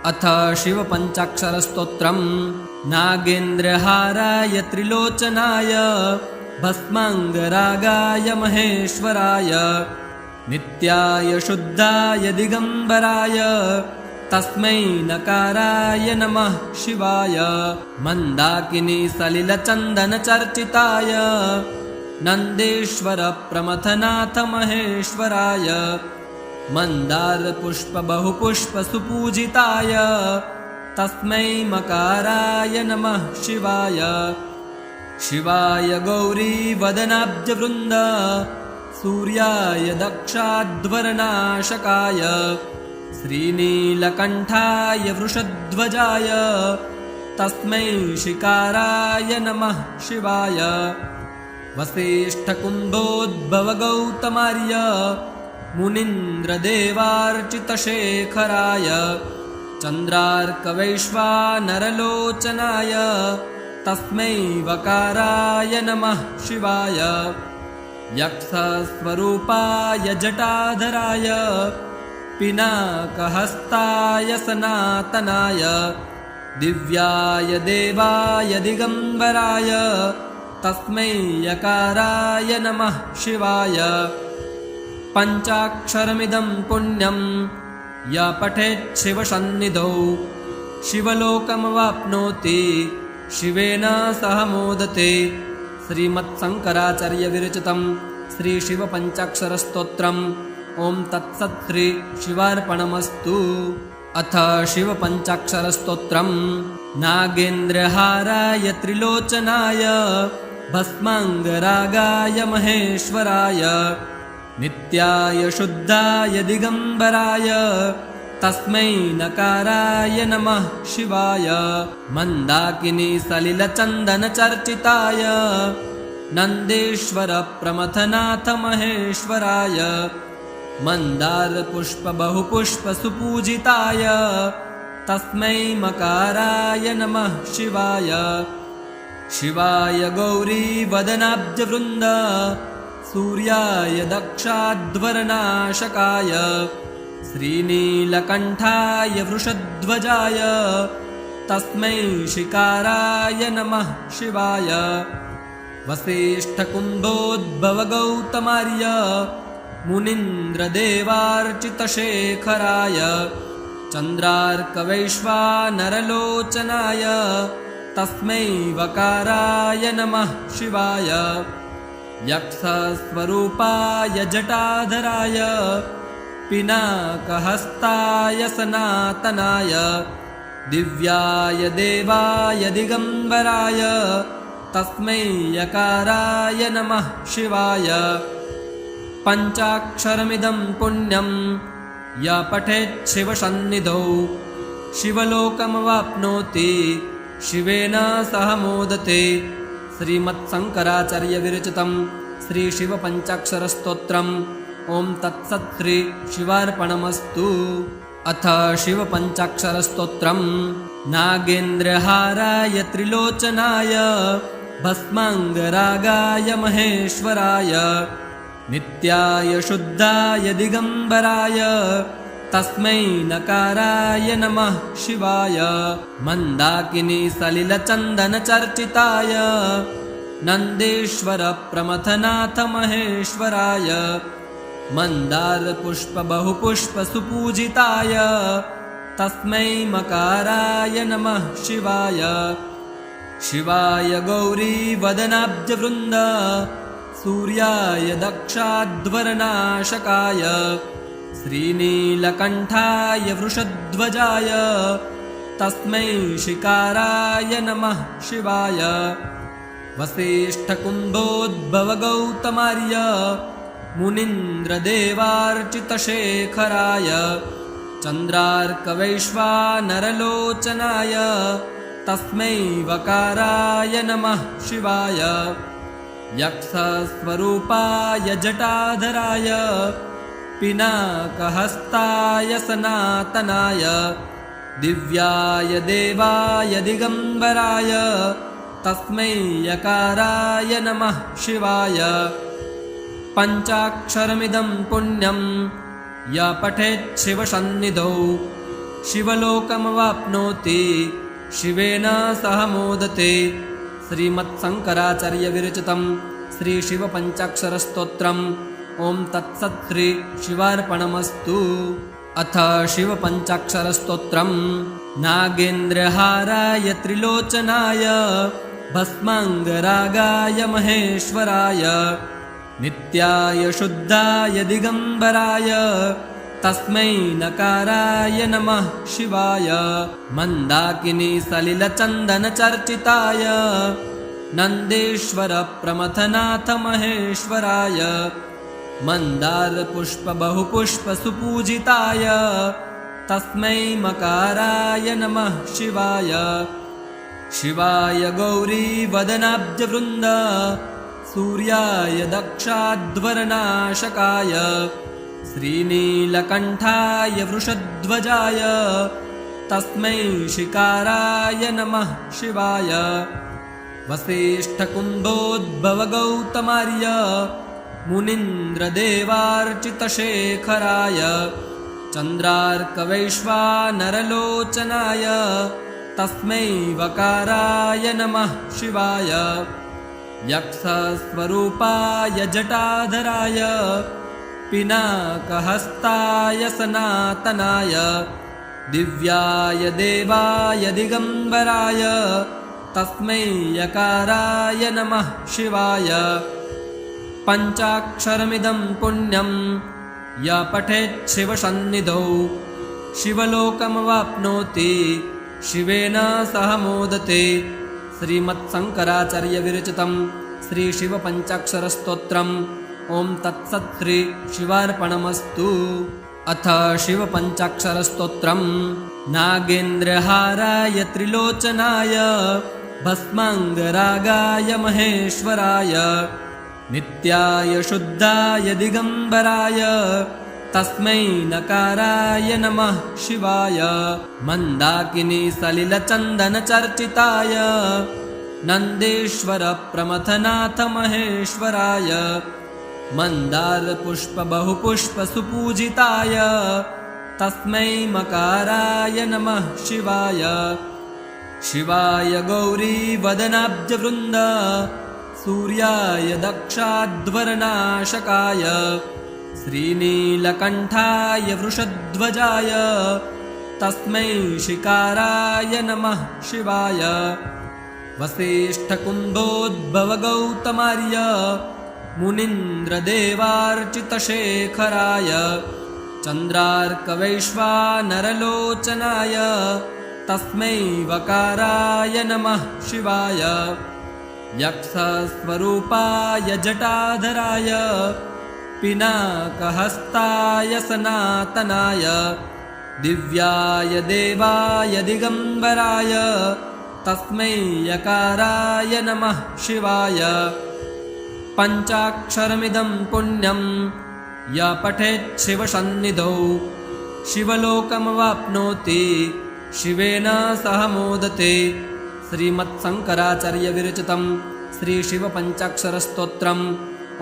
अथ शिवपञ्चाक्षरस्तोत्रम्। नागेन्द्रहाराय त्रिलोचनाय भस्माङ्गरागाय महेश्वराय नित्याय शुद्धाय दिगम्बराय तस्मै नकाराय नमः शिवाय। मन्दाकिनी सलिलचन्दनचर्चिताय नन्देश्वर प्रमथनाथ महेश्वराय मन्दारपुष्प बहुपुष्प सुपूजिताय तस्मै मकाराय नमः शिवाय। शिवाय गौरी वदनाब्जवृन्द सूर्याय दक्षाध्वरनाशकाय श्रीनीलकण्ठाय वृषध्वजाय तस्मै शिकाराय नमः शिवाय। वसिष्ठकुम्भोद्भवगौतमार्य मुनीन्द्रदेवार्चितशेखराय चन्द्रार्कवैश्वानरलोचनाय तस्मै वकाराय नमः शिवाय। यक्षस्वरूपाय जटाधराय पिनाकहस्ताय सनातनाय दिव्याय देवाय दिगम्बराय तस्मै यकाराय नमः शिवाय। पञ्चाक्षरमिदं पुण्यं य पठेत् शिवसन्निधौ शिवलोकमवाप्नोति शिवेन सह मोदते। श्रीमत्शङ्कराचार्यविरचितं श्रीशिवपञ्चाक्षरस्तोत्रम्। ॐ तत्सत् श्री शिवार्पणमस्तु। अथ शिवपञ्चाक्षरस्तोत्रम्। नागेन्द्रहाराय त्रिलोचनाय भस्माङ्गरागाय महेश्वराय नित्याय शुद्धाय दिगम्बराय तस्मै नकाराय नमः शिवाय। मन्दाकिनी सलिलचन्दनचर्चिताय नन्देश्वर प्रमथनाथ महेश्वराय मन्दारपुष्प बहुपुष्प सुपूजिताय तस्मै मकाराय नमः शिवाय। शिवाय गौरी वदनाब्जवृन्द सूर्याय दक्षाध्वरनाशकाय श्रीनीलकण्ठाय वृषध्वजाय तस्मै शिकाराय नमः शिवाय। वसिष्ठकुम्भोद्भवगौतमार्य मुनीन्द्रदेवार्चितशेखराय चन्द्रार्कवैश्वानरलोचनाय तस्मै वकाराय नमः शिवाय। यक्षस्वरूपाय जटाधराय पिनाकहस्ताय सनातनाय दिव्याय देवाय दिगम्बराय तस्मै यकाराय नमः शिवाय। पञ्चाक्षरमिदं पुण्यं य पठेत् शिवसन्निधौ शिवलोकमवाप्नोति शिवेन सह मोदते। श्रीमत्शङ्कराचार्यविरचितं श्रीशिवपञ्चाक्षरस्तोत्रम्। ॐ तत्सत् श्री शिवार्पणमस्तु। अथ शिवपञ्चाक्षरस्तोत्रम्। नागेन्द्रहाराय त्रिलोचनाय भस्माङ्गरागाय महेश्वराय नित्याय शुद्धाय दिगम्बराय तस्मै नकाराय नमः शिवाय। मन्दाकिनी सलिलचन्दनचर्चिताय नन्देश्वर प्रमथनाथ महेश्वराय मन्दारपुष्प बहुपुष्प सुपूजिताय तस्मै मकाराय नमः शिवाय। शिवाय गौरी वदनाब्जवृन्द सूर्याय दक्षाध्वरनाशकाय श्रीनीलकण्ठाय वृषध्वजाय तस्मै शिकाराय नमः शिवाय। वसिष्ठकुम्भोद्भवगौतमार्य मुनीन्द्रदेवार्चितशेखराय चन्द्रार्कवैश्वानरलोचनाय तस्मै वकाराय नमः शिवाय। यक्षस्वरूपाय जटाधराय पिनाकहस्ताय सनातनाय दिव्याय देवाय दिगम्बराय तस्मै यकाराय नमः शिवाय। पञ्चाक्षरमिदं पुण्यं य पठेत् शिवसन्निधौ शिवलोकमवाप्नोति शिवेन सह मोदते। श्रीमत्शङ्कराचार्यविरचितं श्रीशिवपञ्चाक्षरस्तोत्रम्। ॐ तत्सत् श्री शिवार्पणमस्तु। अथ शिवपञ्चाक्षरस्तोत्रम्। नागेन्द्रहाराय त्रिलोचनाय भस्माङ्गरागाय महेश्वराय नित्याय शुद्धाय दिगम्बराय तस्मै नकाराय नमः शिवाय। मन्दाकिनी सलिलचन्दनचर्चिताय नन्देश्वर प्रमथनाथ महेश्वराय मन्दारपुष्प बहुपुष्प सुपूजिताय तस्मै मकाराय नमः शिवाय। शिवाय गौरी वदनाब्जवृन्द सूर्याय दक्षाध्वरनाशकाय श्रीनीलकण्ठाय वृषध्वजाय तस्मै शिकाराय नमः शिवाय। वसिष्ठकुम्भोद्भवगौतमार्य मुनीन्द्रदेवार्चितशेखराय चन्द्रार्कवैश्वानरलोचनाय तस्मै वकाराय नमः शिवाय। यक्षस्वरूपाय जटाधराय पिनाकहस्ताय सनातनाय दिव्याय देवाय दिगम्बराय तस्मै यकाराय नमः शिवाय। पञ्चाक्षरमिदं पुण्यं य पठेत् शिवसन्निधौ शिवलोकमवाप्नोति शिवेन सह मोदते। श्रीमत्शङ्कराचार्यविरचितं श्रीशिवपञ्चाक्षरस्तोत्रम्। ॐ तत्सत् श्री शिवार्पणमस्तु। अथ शिवपञ्चाक्षरस्तोत्रम्। नागेन्द्रहाराय त्रिलोचनाय भस्माङ्गरागाय महेश्वराय नित्याय शुद्धाय दिगम्बराय तस्मै नकाराय नमः शिवाय। मन्दाकिनी सलिलचन्दनचर्चिताय नन्देश्वर प्रमथनाथ महेश्वराय मन्दारपुष्प बहुपुष्प सुपूजिताय तस्मै मकाराय नमः शिवाय। शिवाय गौरी वदनाब्जवृन्द सूर्याय दक्षाध्वरनाशकाय श्रीनीलकण्ठाय वृषध्वजाय तस्मै शिकाराय नमः शिवाय। वसिष्ठकुम्भोद्भवगौतमार्य मुनीन्द्रदेवार्चितशेखराय चन्द्रार्कवैश्वानरलोचनाय तस्मै वकाराय नमः शिवाय। यक्षस्वरूपाय जटाधराय पिनाकहस्ताय सनातनाय दिव्याय देवाय दिगम्बराय तस्मै यकाराय नमः शिवाय। पञ्चाक्षरमिदं पुण्यं य पठेत् शिवसन्निधौ शिवलोकमवाप्नोति शिवेन सह मोदते। श्रीमत्शङ्कराचार्यविरचितं श्रीशिवपञ्चाक्षरस्तोत्रम्।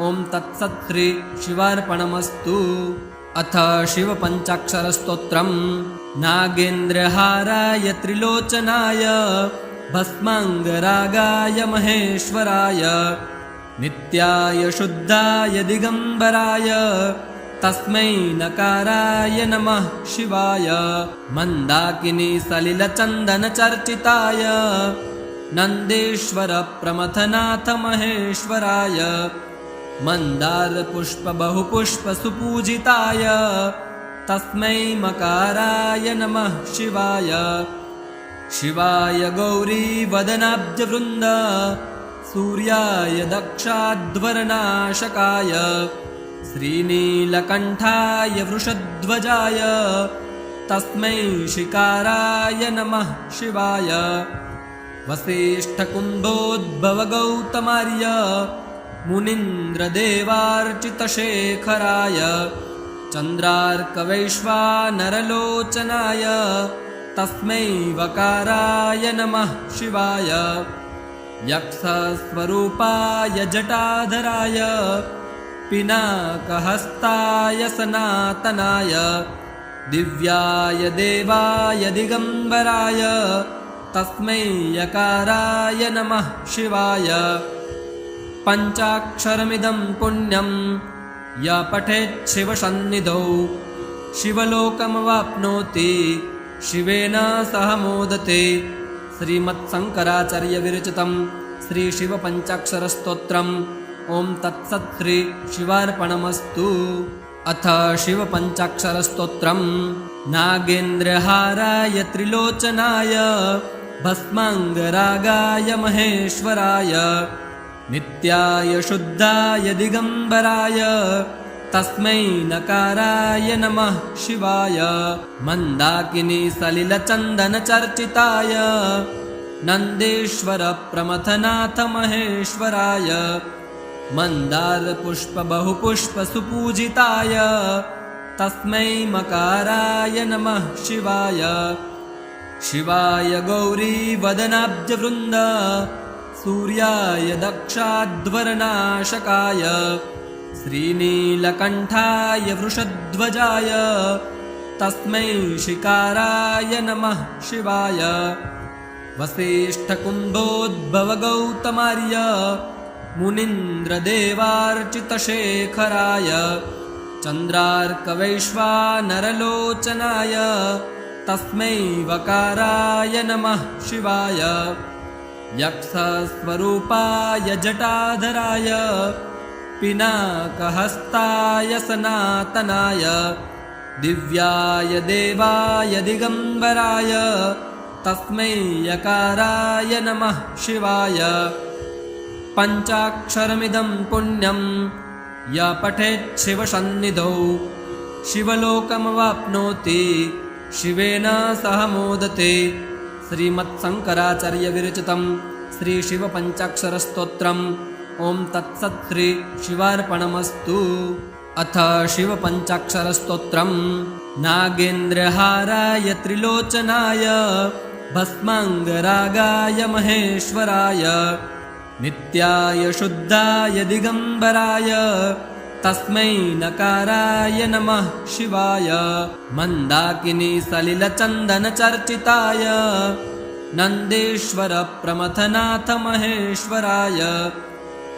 ॐ तत्सत् श्री शिवार्पणमस्तु। अथ शिवपञ्चाक्षरस्तोत्रम्। नागेन्द्रहाराय त्रिलोचनाय भस्माङ्गरागाय महेश्वराय नित्याय शुद्धाय दिगम्बराय तस्मै नकाराय नमः शिवाय। मन्दाकिनी सलिलचन्दनचर्चिताय नन्देश्वर प्रमथनाथ महेश्वराय मन्दारपुष्प बहुपुष्प सुपूजिताय तस्मै मकाराय नमः शिवाय। शिवाय गौरी वदनाब्जवृन्द सूर्याय दक्षाध्वरनाशकाय श्रीनीलकण्ठाय वृषध्वजाय तस्मै शिकाराय नमः शिवाय। वसिष्ठकुम्भोद्भवगौतमार्य मुनीन्द्रदेवार्चितशेखराय चन्द्रार्कवैश्वानरलोचनाय तस्मै वकाराय नमः शिवाय। यक्षस्वरूपाय जटाधराय पिनाकहस्ताय सनातनाय दिव्याय देवाय दिगम्बराय तस्मै यकाराय नमः शिवाय। पञ्चाक्षरमिदं पुण्यं य पठेत् शिवसन्निधौ शिवलोकमवाप्नोति शिवेन सह मोदते। श्रीमत्शङ्कराचार्यविरचितं श्रीशिवपञ्चाक्षरस्तोत्रम्। ॐ तत्सत् श्री शिवार्पणमस्तु। अथ शिवपञ्चाक्षरस्तोत्रम्। नागेन्द्रहाराय त्रिलोचनाय भस्माङ्गरागाय महेश्वराय नित्याय शुद्धाय दिगम्बराय तस्मै नकाराय नमः शिवाय। मन्दाकिनी सलिलचन्दनचर्चिताय नन्देश्वर प्रमथनाथ महेश्वराय मन्दारपुष्पबहुपुष्पसुपूजिताय तस्मै मकाराय नमः शिवाय। शिवाय गौरीवदनाब्जवृन्द सूर्याय दक्षाध्वरनाशकाय श्रीनीलकण्ठाय वृषध्वजाय तस्मै शिकाराय नमः शिवाय। वसिष्ठकुम्भोद्भवगौतमार्य मुनीन्द्रदेवार्चितशेखराय चन्द्रार्कवैश्वानरलोचनाय तस्मै वकाराय नमः शिवाय। यक्षस्वरूपाय जटाधराय पिनाकहस्ताय सनातनाय दिव्याय देवाय दिगम्बराय तस्मै यकाराय नमः शिवाय। पञ्चाक्षरमिदं पुण्यं य पठेत् शिवसन्निधौ शिवलोकमवाप्नोति शिवेन सह मोदते। श्रीमत्शङ्कराचार्यविरचितं श्रीशिवपञ्चाक्षरस्तोत्रम्। ॐ तत्सत् श्री शिवार्पणमस्तु। अथ शिवपञ्चाक्षरस्तोत्रम्। नागेन्द्रहाराय त्रिलोचनाय भस्माङ्गरागाय महेश्वराय नित्याय शुद्धाय दिगम्बराय तस्मै नकाराय नमः शिवाय। मन्दाकिनी सलिलचन्दनचर्चिताय नन्देश्वर प्रमथनाथ महेश्वराय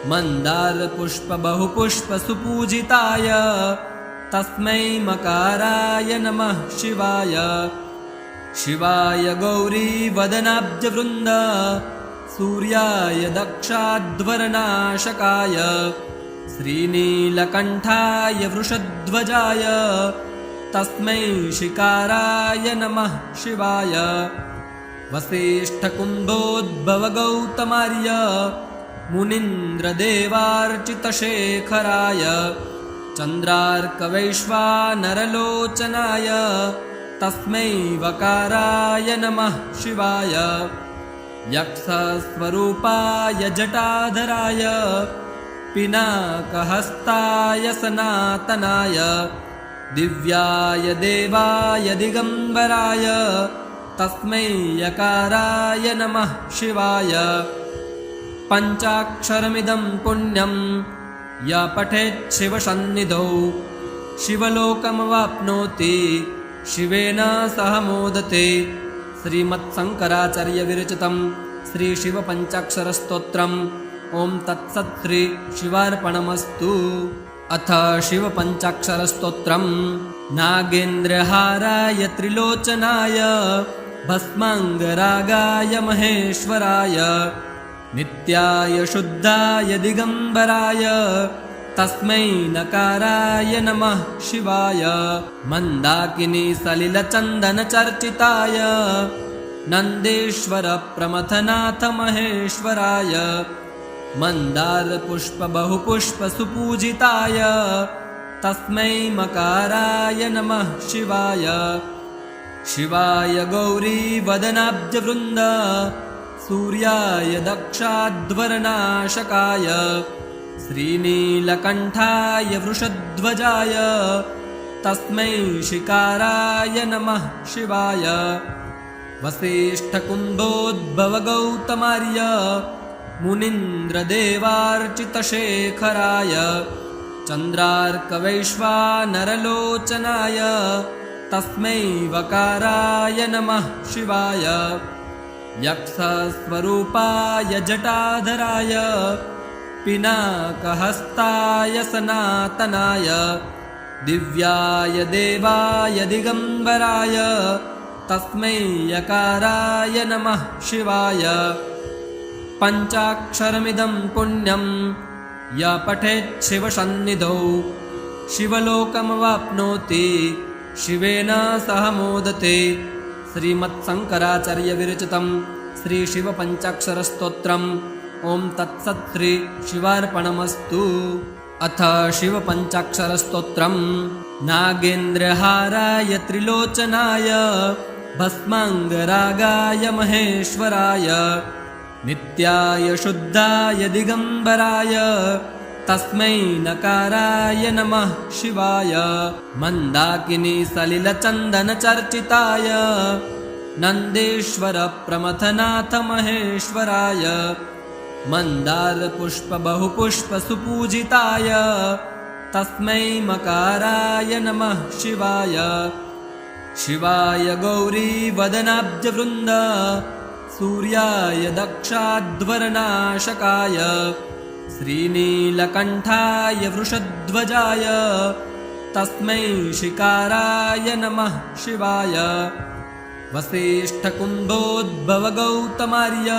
मन्दारपुष्पबहुपुष्पसुपूजिताय तस्मै मकाराय नमः शिवाय। शिवाय गौरीवदनाब्जवृन्द सूर्याय दक्षाध्वरनाशकाय श्रीनीलकण्ठाय वृषध्वजाय तस्मै शिकाराय नमः शिवाय। वसिष्ठकुम्भोद्भवगौतमार्य मुनीन्द्रदेवार्चितशेखराय चन्द्रार्कवैश्वानरलोचनाय तस्मै वकाराय नमः शिवाय। यक्षस्वरूपाय जटाधराय पिनाकहस्ताय सनातनाय दिव्याय देवाय दिगम्बराय तस्मै यकाराय नमः शिवाय। पञ्चाक्षरमिदं पुण्यं य पठेत् शिवसन्निधौ शिवलोकमवाप्नोति शिवेन सह मोदते। श्रीमत्शङ्कराचार्यविरचितं श्रीशिवपञ्चाक्षरस्तोत्रम्। ॐ तत्सत् श्री शिवार्पणमस्तु। अथ शिवपञ्चाक्षरस्तोत्रम्। नागेन्द्रहाराय त्रिलोचनाय भस्माङ्गरागाय महेश्वराय नित्याय शुद्धाय दिगम्बराय तस्मै नकाराय नमः शिवाय। मन्दाकिनी सलिलचन्दनचर्चिताय नन्देश्वर प्रमथनाथ महेश्वराय मन्दारपुष्पबहुपुष्पसुपूजिताय तस्मै मकाराय नमः शिवाय। शिवाय गौरीवदनाब्जवृन्द सूर्याय दक्षाध्वरनाशकाय श्रीनीलकण्ठाय वृषध्वजाय तस्मै शिकाराय नमः शिवाय। वसिष्ठकुम्भोद्भवगौतमार्य मुनीन्द्रदेवार्चितशेखराय चन्द्रार्कवैश्वानरलोचनाय तस्मै वकाराय नमः शिवाय। यक्षस्वरूपाय जटाधराय पिनाकहस्ताय सनातनाय दिव्याय देवाय दिगम्बराय तस्मै यकाराय नमः शिवाय। पञ्चाक्षरमिदं पुण्यं य पठेत् शिवसन्निधौ शिवलोकमवाप्नोति शिवेन सह मोदते। श्रीमत्शङ्कराचार्यविरचितं श्रीशिवपञ्चाक्षरस्तोत्रम्। ॐ तत्सत् श्री शिवार्पणमस्तु। अथ शिवपञ्चाक्षरस्तोत्रम्। नागेन्द्रहाराय त्रिलोचनाय भस्माङ्गरागाय महेश्वराय नित्याय शुद्धाय दिगम्बराय तस्मै नकाराय नमः शिवाय। मन्दाकिनी सलिलचन्दनचर्चिताय नन्देश्वर प्रमथनाथ महेश्वराय मन्दारपुष्पबहुपुष्पसुपूजिताय तस्मै मकाराय नमः शिवाय। शिवाय गौरीवदनाब्जवृन्द सूर्याय दक्षाध्वरनाशकाय श्रीनीलकण्ठाय वृषध्वजाय तस्मै शिकाराय नमः शिवाय। वसिष्ठकुम्भोद्भवगौतमार्य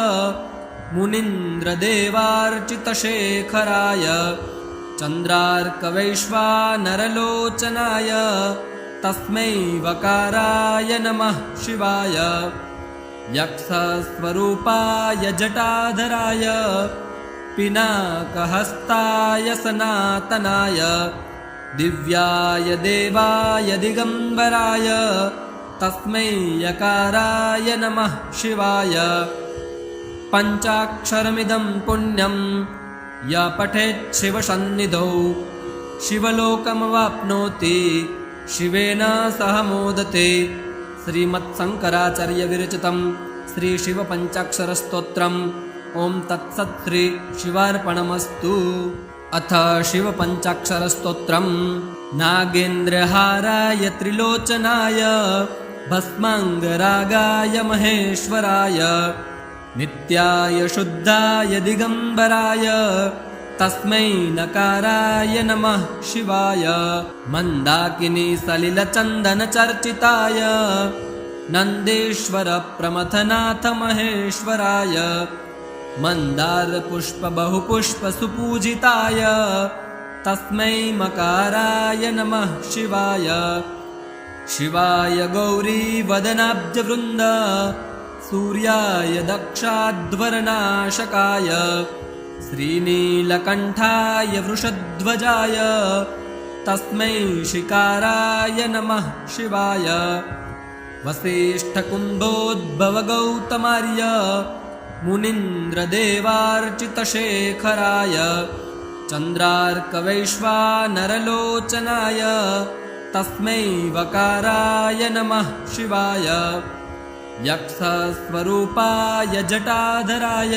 मुनीन्द्रदेवार्चितशेखराय चन्द्रार्कवैश्वानरलोचनाय तस्मै वकाराय नमः शिवाय। यक्षस्वरूपाय जटाधराय पिनाकहस्ताय सनातनाय दिव्याय देवाय दिगम्बराय तस्मै यकाराय नमः शिवाय। पञ्चाक्षरमिदं पुण्यं य पठेत् शिवसन्निधौ शिवलोकमवाप्नोति शिवेन सह मोदते। श्रीमत्शङ्कराचार्यविरचितं श्रीशिवपञ्चाक्षरस्तोत्रम्। ॐ तत्सत् श्री शिवार्पणमस्तु। अथ शिवपञ्चाक्षरस्तोत्रम्। नागेन्द्रहाराय त्रिलोचनाय भस्माङ्गरागाय महेश्वराय नित्याय शुद्धाय दिगम्बराय तस्मै नकाराय नमः शिवाय। मन्दाकिनी सलिलचन्दनचर्चिताय नन्देश्वर प्रमथनाथ महेश्वराय मन्दारपुष्पबहुपुष्पसुपूजिताय तस्मै मकाराय नमः शिवाय। शिवाय गौरीवदनाब्जवृन्द सूर्याय दक्षाध्वरनाशकाय श्रीनीलकण्ठाय वृषध्वजाय तस्मै शिकाराय नमः शिवाय। वसिष्ठकुम्भोद्भवगौतमार्य मुनीन्द्रदेवार्चितशेखराय चन्द्रार्कवैश्वानरलोचनाय तस्मै वकाराय नमः शिवाय। यक्षस्वरूपाय जटाधराय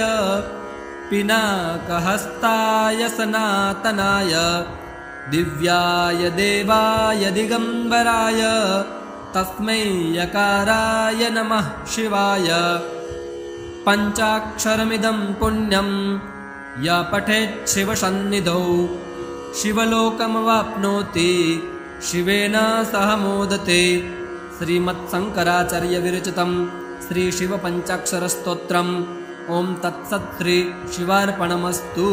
पिनाकहस्ताय सनातनाय दिव्याय देवाय दिगम्बराय तस्मै यकाराय नमः शिवाय। पञ्चाक्षरमिदं पुण्यं य पठेत् शिवसन्निधौ शिवलोकमवाप्नोति शिवेन सह मोदते। श्रीमत्शङ्कराचार्यविरचितं श्रीशिवपञ्चाक्षरस्तोत्रम्। ॐ तत्सत् श्री शिवार्पणमस्तु।